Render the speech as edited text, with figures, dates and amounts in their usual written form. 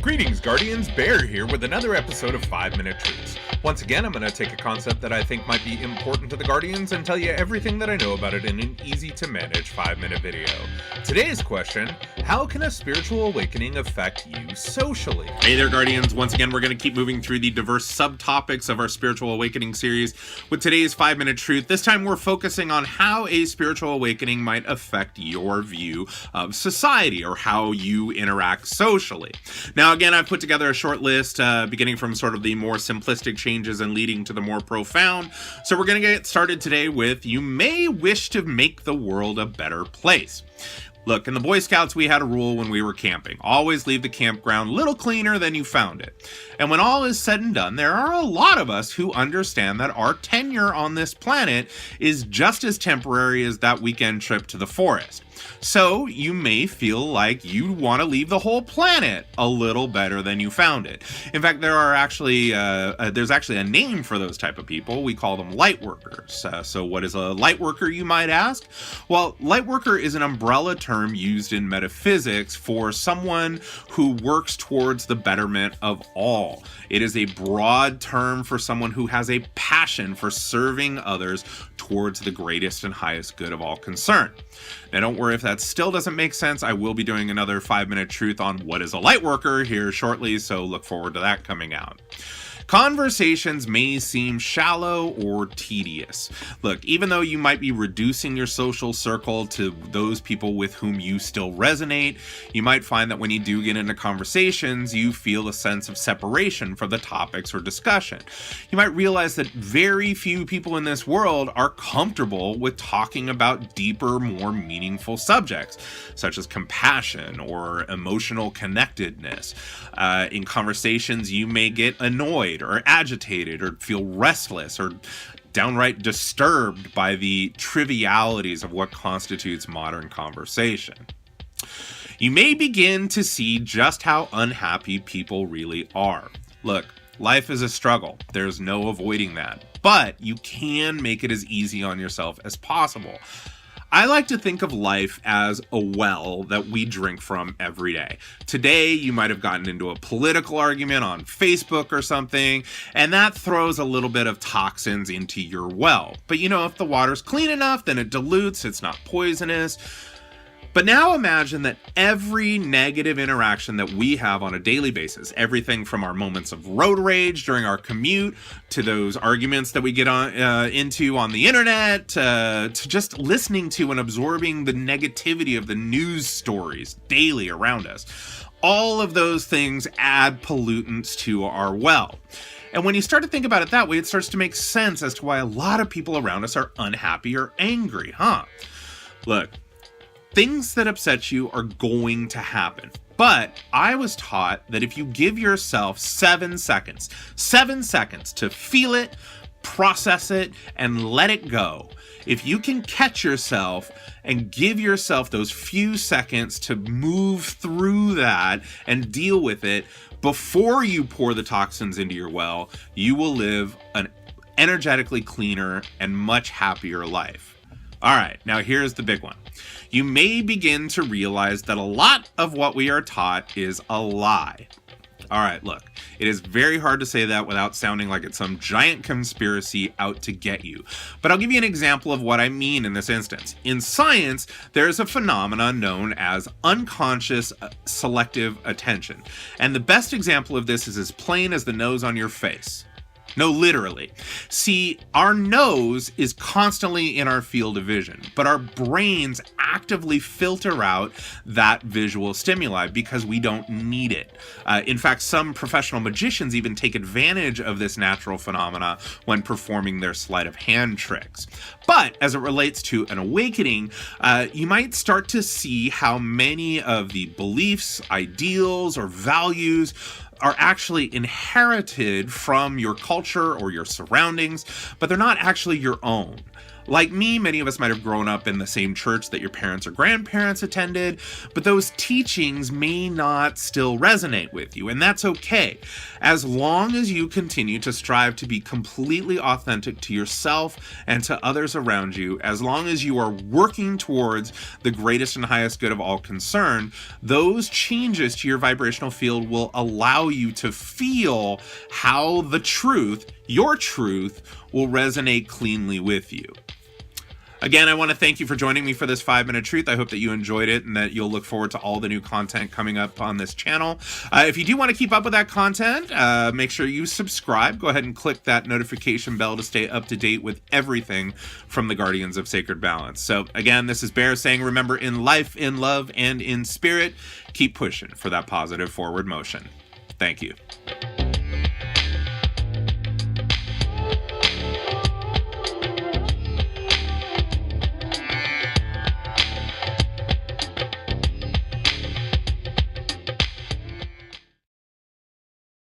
Greetings, Guardians. Bear here with another episode of 5 Minute Truths. Once again, I'm going to take a concept that I think might be important to the Guardians and tell you everything that I know about it in an easy-to-manage 5-minute video. Today's question: how can a spiritual awakening affect you socially? Hey there, Guardians. Once again, we're going to keep moving through the diverse subtopics of our spiritual awakening series with today's 5-minute truth. This time, we're focusing on how a spiritual awakening might affect your view of society or how you interact socially. Now, again, I've put together a short list beginning from sort of the more simplistic changes and leading to the more profound. So we're going to get started today with: you may wish to make the world a better place. Look, in the Boy Scouts, we had a rule when we were camping: always leave the campground a little cleaner than you found it. And when all is said and done, there are a lot of us who understand that our tenure on this planet is just as temporary as that weekend trip to the forest. So you may feel like you want to leave the whole planet a little better than you found it. In fact, there's actually a name for those type of people. We call them light workers. So what is a light worker, you might ask? Well, light worker is an umbrella term used in metaphysics for someone who works towards the betterment of all. It is a broad term for someone who has a passion for serving others towards the greatest and highest good of all concerned. Now, don't worry if that still doesn't make sense. I will be doing another 5-minute truth on what is a light worker here shortly, so look forward to that coming out. Conversations may seem shallow or tedious. Look, even though you might be reducing your social circle to those people with whom you still resonate, you might find that when you do get into conversations, you feel a sense of separation from the topics or discussion. You might realize that very few people in this world are comfortable with talking about deeper, more meaningful subjects, such as compassion or emotional connectedness. In conversations, you may get annoyed or agitated or feel restless or downright disturbed by the trivialities of what constitutes modern conversation. You may begin to see just how unhappy people really are. Look, life is a struggle. There's no avoiding that. But you can make it as easy on yourself as possible. I like to think of life as a well that we drink from every day. Today, you might have gotten into a political argument on Facebook or something, and that throws a little bit of toxins into your well. But if the water's clean enough, then it dilutes, it's not poisonous. But now imagine that every negative interaction that we have on a daily basis, everything from our moments of road rage during our commute, to those arguments that we get into on the internet, to just listening to and absorbing the negativity of the news stories daily around us. All of those things add pollutants to our well. And when you start to think about it that way, it starts to make sense as to why a lot of people around us are unhappy or angry, huh? Look, things that upset you are going to happen. But I was taught that if you give yourself 7 seconds to feel it, process it, and let it go, if you can catch yourself and give yourself those few seconds to move through that and deal with it before you pour the toxins into your well, you will live an energetically cleaner and much happier life. All right, now here's the big one. You may begin to realize that a lot of what we are taught is a lie. All right, look, it is very hard to say that without sounding like it's some giant conspiracy out to get you. But I'll give you an example of what I mean in this instance. In science, there's a phenomenon known as unconscious selective attention. And the best example of this is as plain as the nose on your face. No, literally. See, our nose is constantly in our field of vision, but our brains actively filter out that visual stimuli because we don't need it. In fact, some professional magicians even take advantage of this natural phenomena when performing their sleight of hand tricks. But as it relates to an awakening, you might start to see how many of the beliefs, ideals, or values are actually inherited from your culture or your surroundings, but they're not actually your own. Like me, many of us might have grown up in the same church that your parents or grandparents attended, but those teachings may not still resonate with you, and that's okay. As long as you continue to strive to be completely authentic to yourself and to others around you, as long as you are working towards the greatest and highest good of all concerned, those changes to your vibrational field will allow you to feel how the truth, your truth, will resonate cleanly with you. Again, I want to thank you for joining me for this 5-Minute Truth. I hope that you enjoyed it and that you'll look forward to all the new content coming up on this channel. If you do want to keep up with that content, make sure you subscribe. Go ahead and click that notification bell to stay up to date with everything from the Guardians of Sacred Balance. So again, this is Bear saying, remember, in life, in love, and in spirit, keep pushing for that positive forward motion. Thank you.